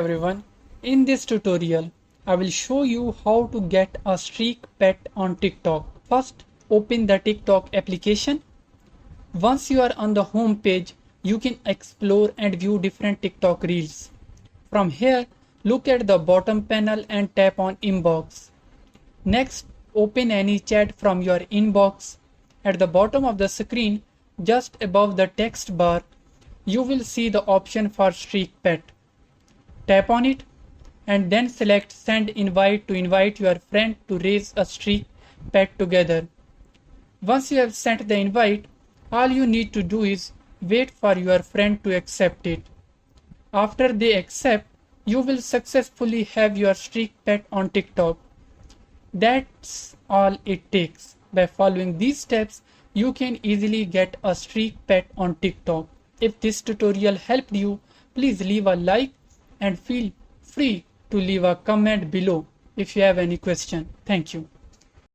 Everyone, in this tutorial I will show you how to get a streak pet on TikTok. First, open the TikTok application. Once you are on the home page, you can explore and view different TikTok reels. From here, look at the bottom panel and tap on inbox. Next, open any chat from your inbox. At the bottom of the screen, just above the text bar, you will see the option for streak pet. Tap on it and then select send invite to invite your friend to raise a streak pet together. Once you have sent the invite, all you need to do is wait for your friend to accept it. After they accept, you will successfully have your streak pet on TikTok. That's all it takes. By following these steps, you can easily get a streak pet on TikTok. If this tutorial helped you, please leave a like and feel free to leave a comment below if you have any question. Thank you.